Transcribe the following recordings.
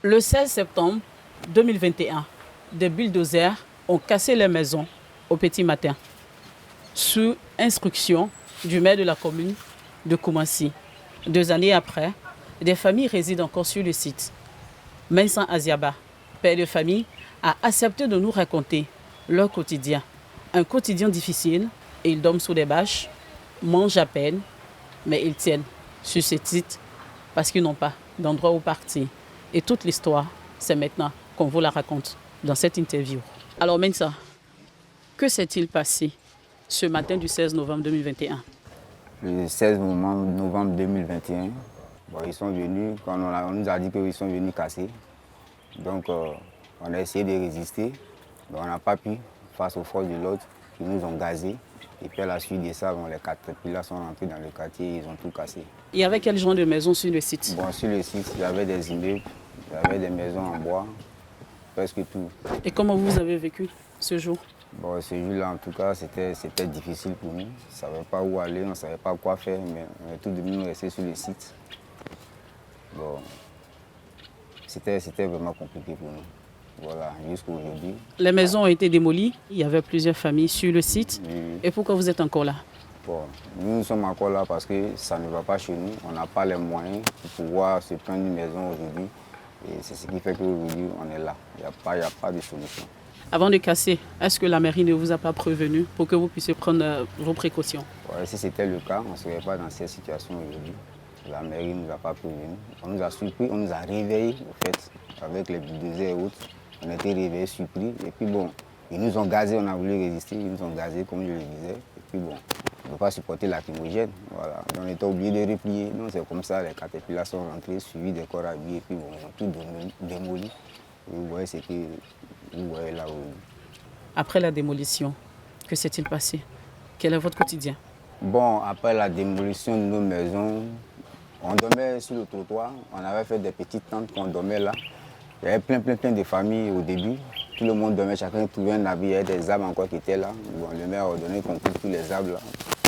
Le 16 septembre 2021, des bulldozers ont cassé les maisons au petit matin, sous instruction du maire de la commune de Koumassi. 2 années après, des familles résident encore sur le site. Mensan Aziaba, père de famille, a accepté de nous raconter leur quotidien. Un quotidien difficile, et ils dorment sous des bâches, mangent à peine, mais ils tiennent sur ce site parce qu'ils n'ont pas d'endroit où partir. Et toute l'histoire, c'est maintenant qu'on vous la raconte dans cette interview. Alors Mensa, que s'est-il passé ce matin du 16 novembre 2021? Le 16 novembre 2021, ils sont venus, quand on nous a dit qu'ils sont venus casser. Donc on a essayé de résister, mais on n'a pas pu face aux forces de l'ordre qui nous ont gazés. Et puis à la suite de ça, les caterpillars sont rentrés dans le quartier et ils ont tout cassé. Il y avait quel genre de maison sur le site? Sur le site, il y avait des immeubles, il y avait des maisons en bois, presque tout. Et comment vous avez vécu ce jour? Ce jour-là, en tout cas, c'était difficile pour nous. On ne savait pas où aller, on ne savait pas quoi faire, mais on est tout de même resté sur le site. C'était vraiment compliqué pour nous. Voilà, jusqu'à aujourd'hui. Les maisons ont été démolies, il y avait plusieurs familles sur le site. Et pourquoi vous êtes encore là? Nous sommes encore là parce que ça ne va pas chez nous. On n'a pas les moyens pour pouvoir se prendre une maison aujourd'hui. Et c'est ce qui fait qu'aujourd'hui, on est là. Il n'y a pas de solution. Avant de casser, est-ce que la mairie ne vous a pas prévenu pour que vous puissiez prendre vos précautions? Si c'était le cas, on ne serait pas dans cette situation aujourd'hui. La mairie ne nous a pas prévenu. On nous a surpris, on nous a réveillés, au fait, avec les bulldozers et autres. On a été réveillés, surpris. Et puis ils nous ont gazés, on a voulu résister, ils nous ont gazés, comme je le disais. Et puis on ne peut pas supporter lacrymogène. Voilà. On était obligé de replier. Donc c'est comme ça, les caterpillars sont rentrés, suivis des corps habillés, et puis ils ont tout démoli. Et vous voyez ce que vous voyez là. Après la démolition, que s'est-il passé? Quel est votre quotidien? Après la démolition de nos maisons, on dormait sur le trottoir. On avait fait des petites tentes qu'on dormait là. Il y avait plein de familles au début. Tout le monde dormait, chacun trouvait un habit. Il y avait des arbres encore qui étaient là. Le maire a ordonné qu'on coupe tous les arbres là.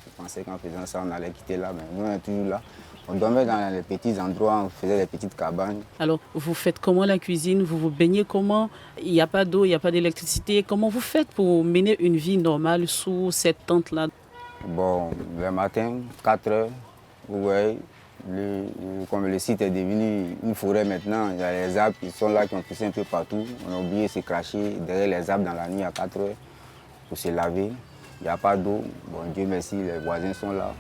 Je pensais qu'en faisant ça, on allait quitter là, mais nous, on est toujours là. On dormait dans les petits endroits, on faisait des petites cabanes. Alors, vous faites comment la cuisine? Vous vous baignez comment? Il n'y a pas d'eau, il n'y a pas d'électricité. Comment vous faites pour mener une vie normale sous cette tente-là? Le matin, 4 heures, vous voyez, comme le site est devenu une forêt maintenant, il y a les arbres qui sont là, qui ont poussé un peu partout. On a oublié de se cracher derrière les arbres dans la nuit à 4 heures pour se laver. Il n'y a pas d'eau. Dieu merci, les voisins sont là.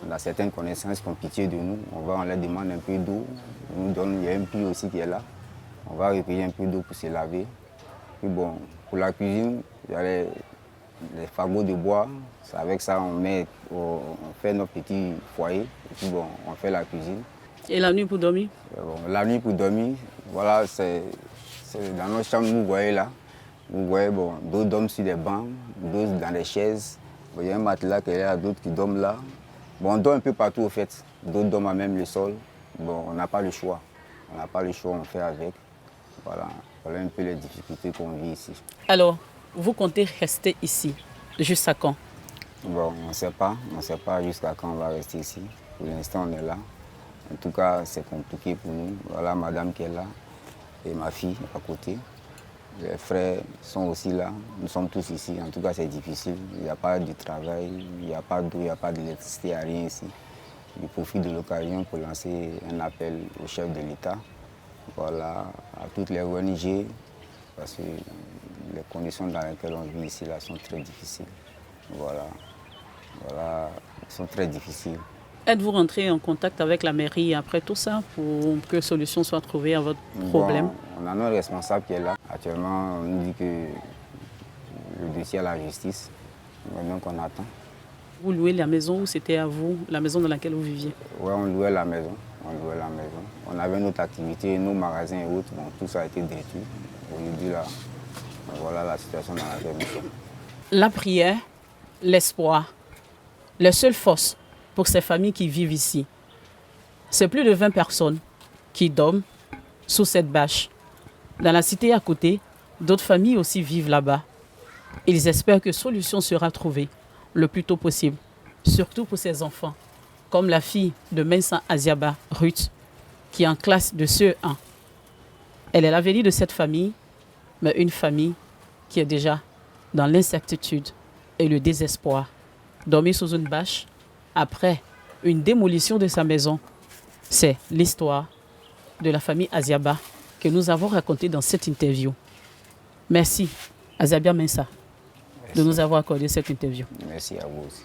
On a certaines connaissances qui ont pitié de nous. On leur demande un peu d'eau. Il y a un puits aussi qui est là. On va recueillir un peu d'eau pour se laver. Puis pour la cuisine, il y a les fagots de bois. C'est avec ça on fait notre petit foyer. Et puis on fait la cuisine. Et la nuit pour dormir? La nuit pour dormir, voilà, c'est dans notre chambre, vous voyez là. Vous voyez, d'autres dorment sur des bancs, d'autres dans des chaises. Il y a un matelas qui est là, d'autres qui dorment là. On dort un peu partout au fait. D'autres dorment à même le sol. On n'a pas le choix. On n'a pas le choix, on fait avec. Voilà un peu les difficultés qu'on vit ici. Alors, vous comptez rester ici jusqu'à quand? On ne sait pas. On ne sait pas jusqu'à quand on va rester ici. Pour l'instant, on est là. En tout cas, c'est compliqué pour nous. Voilà madame qui est là et ma fille à côté. Les frères sont aussi là. Nous sommes tous ici. En tout cas, c'est difficile. Il n'y a pas de travail, il n'y a pas d'eau, il n'y a pas d'électricité, il n'y a rien ici. Je profite de l'occasion pour lancer un appel au chef de l'État. Voilà, à toutes les ONG, parce que les conditions dans lesquelles on vit ici là, sont très difficiles. Voilà, sont très difficiles. Êtes-vous rentré en contact avec la mairie après tout ça pour que solution soit trouvée à votre problème? On a notre responsable qui est là. Actuellement, on nous dit que le dossier est à la justice. Donc on attend. Vous louez la maison ou c'était à vous, la maison dans laquelle vous viviez? Oui, on louait la maison. On avait notre activité, nos magasins et autres. Tout ça a été détruit. Aujourd'hui, là, voilà la situation dans laquelle nous sommes. La prière, l'espoir, les seules forces pour ces familles qui vivent ici. C'est plus de 20 personnes qui dorment sous cette bâche. Dans la cité à côté, d'autres familles aussi vivent là-bas. Ils espèrent que solution sera trouvée le plus tôt possible, surtout pour ces enfants, comme la fille de Mensan Aziaba, Ruth, qui est en classe de CE1. Elle est l'avenir de cette famille, mais une famille qui est déjà dans l'incertitude et le désespoir. Dormir sous une bâche après une démolition de sa maison, c'est l'histoire de la famille Aziaba que nous avons racontée dans cette interview. Merci, Azabia Mensa, de nous avoir accordé cette interview. Merci à vous aussi.